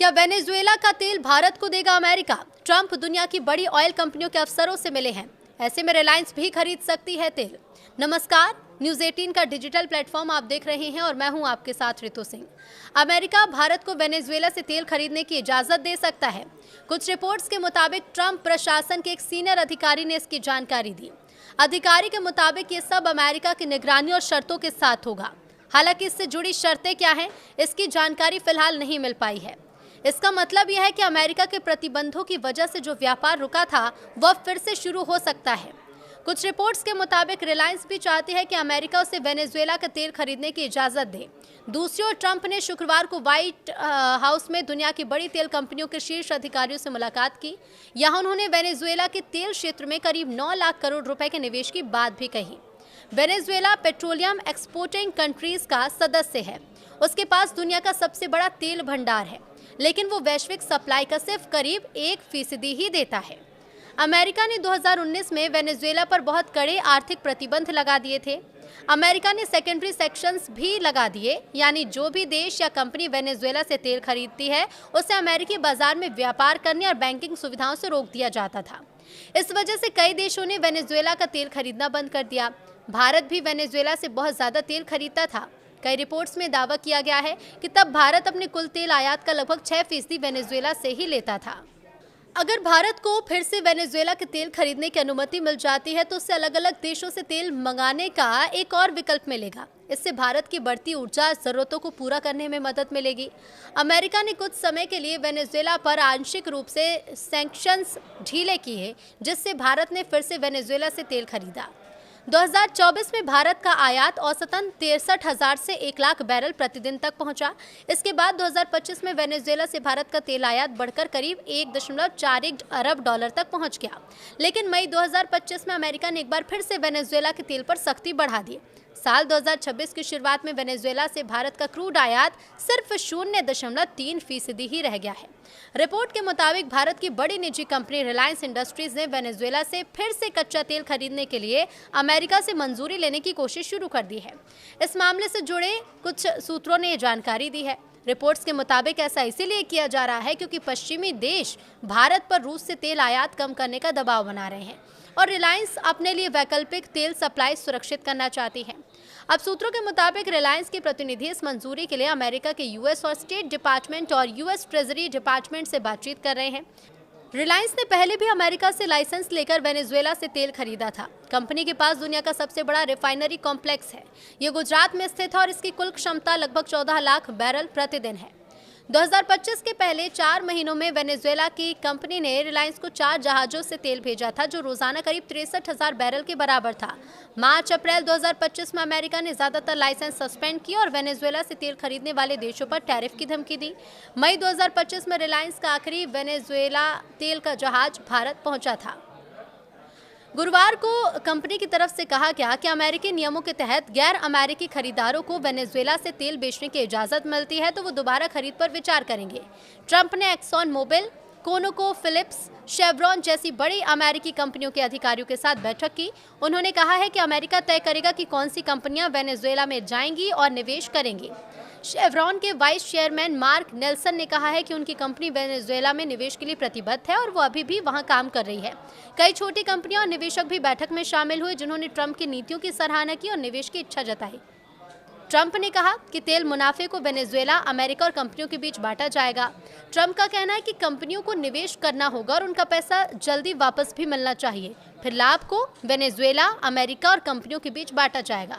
क्या वेनेजुएला का तेल भारत को देगा अमेरिका? ट्रंप दुनिया की बड़ी ऑयल कंपनियों के अफसरों से मिले हैं। ऐसे में रिलायंस भी खरीद सकती है तेल। नमस्कार, न्यूज़ 18 का डिजिटल प्लेटफॉर्म आप देख रहे हैं और मैं हूं आपके साथ रितु सिंह। अमेरिका भारत को वेनेजुएला से तेल खरीदने की इजाजत दे सकता है। कुछ रिपोर्ट्स के मुताबिक ट्रंप प्रशासन के एक सीनियर अधिकारी ने इसकी जानकारी दी। अधिकारी के मुताबिक ये सब अमेरिका की निगरानी और शर्तों के साथ होगा। हालांकि इससे जुड़ी शर्तें क्या हैं, इसकी जानकारी फिलहाल नहीं मिल पाई है। इसका मतलब यह है कि अमेरिका के प्रतिबंधों की वजह से जो व्यापार रुका था वह फिर से शुरू हो सकता है। कुछ रिपोर्ट्स के मुताबिक रिलायंस भी चाहती है कि अमेरिका उसे वेनेजुएला का तेल खरीदने की इजाजत दे। दूसरी ओर ट्रंप ने शुक्रवार को व्हाइट हाउस में दुनिया की बड़ी तेल कंपनियों के शीर्ष अधिकारियों से मुलाकात की। यहां उन्होंने वेनेजुएला के तेल क्षेत्र में करीब 9 लाख करोड़ रुपए के निवेश की बात भी कही। वेनेजुएला पेट्रोलियम एक्सपोर्टिंग कंट्रीज का सदस्य है। उसके पास दुनिया का सबसे बड़ा तेल भंडार है, लेकिन वो वैश्विक सप्लाई का सिर्फ करीब 1% ही देता है। अमेरिका ने 2019 में वेनेजुएला पर बहुत कड़े आर्थिक प्रतिबंध लगा दिए थे। अमेरिका ने सेकेंडरी सेक्शंस भी लगा दिए, यानी जो भी देश या कंपनी वेनेजुएला से तेल खरीदती है उसे अमेरिकी बाजार में व्यापार करने और बैंकिंग सुविधाओं से रोक दिया जाता था। इस वजह से कई देशों ने वेनेजुएला का तेल खरीदना बंद कर दिया। भारत भी वेनेजुएला से बहुत ज्यादा तेल खरीदता था। कई रिपोर्ट्स में दावा किया गया है कि तब भारत अपने कुल तेल आयात का लगभग 6% वेनेजुएला से ही लेता था। अगर भारत को फिर से वेनेजुएला के तेल खरीदने की अनुमति मिल जाती है तो उससे अलग अलग देशों से तेल मंगाने का एक और विकल्प मिलेगा। इससे भारत की बढ़ती ऊर्जा जरूरतों को पूरा करने में मदद मिलेगी। अमेरिका ने कुछ समय के लिए वेनेजुएला पर आंशिक रूप से सैंक्शंस ढीले किए, जिससे भारत ने फिर से वेनेजुएला से तेल खरीदा। 2024 में भारत का आयात औसतन 63,000 से 1 लाख बैरल प्रतिदिन तक पहुंचा। इसके बाद 2025 में वेनेजुएला से भारत का तेल आयात बढ़कर करीब 1.41 अरब डॉलर तक पहुंच गया। लेकिन मई 2025 में अमेरिका ने एक बार फिर से वेनेजुएला के तेल पर सख्ती बढ़ा दी। साल 2026 की शुरुआत में वेनेजुएला से भारत का क्रूड आयात सिर्फ 0.3% ही रह गया है। रिपोर्ट के मुताबिक भारत की बड़ी निजी कंपनी रिलायंस इंडस्ट्रीज ने वेनेजुएला से फिर से कच्चा तेल खरीदने के लिए अमेरिका से मंजूरी लेने की कोशिश शुरू कर दी है। इस मामले से जुड़े कुछ सूत्रों ने ये जानकारी दी है। रिपोर्ट्स के मुताबिक ऐसा इसीलिए किया जा रहा है क्योंकि पश्चिमी देश भारत पर रूस से तेल आयात कम करने का दबाव बना रहे हैं और रिलायंस अपने लिए वैकल्पिक तेल सप्लाई सुरक्षित करना चाहती है। अब सूत्रों के मुताबिक रिलायंस के प्रतिनिधि इस मंजूरी के लिए अमेरिका के यूएस और स्टेट डिपार्टमेंट और यूएस ट्रेजरी डिपार्टमेंट से बातचीत कर रहे हैं। रिलायंस ने पहले भी अमेरिका से लाइसेंस लेकर वेनेजुएला से तेल खरीदा था। कंपनी के पास दुनिया का सबसे बड़ा रिफाइनरी कॉम्प्लेक्स है। ये गुजरात में स्थित है और इसकी कुल क्षमता लगभग 14 लाख बैरल प्रतिदिन है। 2025 के पहले 4 महीनों में वेनेजुएला की कंपनी ने रिलायंस को 4 जहाजों से तेल भेजा था, जो रोजाना करीब 63,000 बैरल के बराबर था। मार्च-अप्रैल 2025 में अमेरिका ने ज्यादातर लाइसेंस सस्पेंड किए और वेनेजुएला से तेल खरीदने वाले देशों पर टैरिफ की धमकी दी। मई 2025 में रिलायंस का आखिरी वेनेजुएला तेल का जहाज भारत पहुंचा था। गुरुवार को कंपनी की तरफ से कहा गया कि अमेरिकी नियमों के तहत गैर अमेरिकी खरीदारों को वेनेजुएला से तेल बेचने की इजाजत मिलती है तो वो दोबारा खरीद पर विचार करेंगे। ट्रंप ने Exxon Mobil, ConocoPhillips, Chevron जैसी बड़ी अमेरिकी कंपनियों के अधिकारियों के साथ बैठक की। उन्होंने कहा है कि अमेरिका तय करेगा कि कौन सी कंपनियां वेनेजुएला में जाएंगी और निवेश करेंगी। शेवरॉन के वाइस चेयरमैन मार्क नेल्सन ने कहा है कि उनकी कंपनी वेनेजुएला में निवेश के लिए प्रतिबद्ध है और वो अभी भी वहां काम कर रही है। कई छोटी कंपनियां और निवेशक भी बैठक में शामिल हुए, जिन्होंने ट्रंप की नीतियों की सराहना की और निवेश की इच्छा जताई। ट्रंप ने कहा कि तेल मुनाफे को वेनेजुएला, अमेरिका और कंपनियों के बीच बांटा जाएगा। ट्रंप का कहना है कि कंपनियों को निवेश करना होगा और उनका पैसा जल्दी वापस भी मिलना चाहिए। फिर लाभ को वेनेजुएला, अमेरिका और कंपनियों के बीच बांटा जाएगा।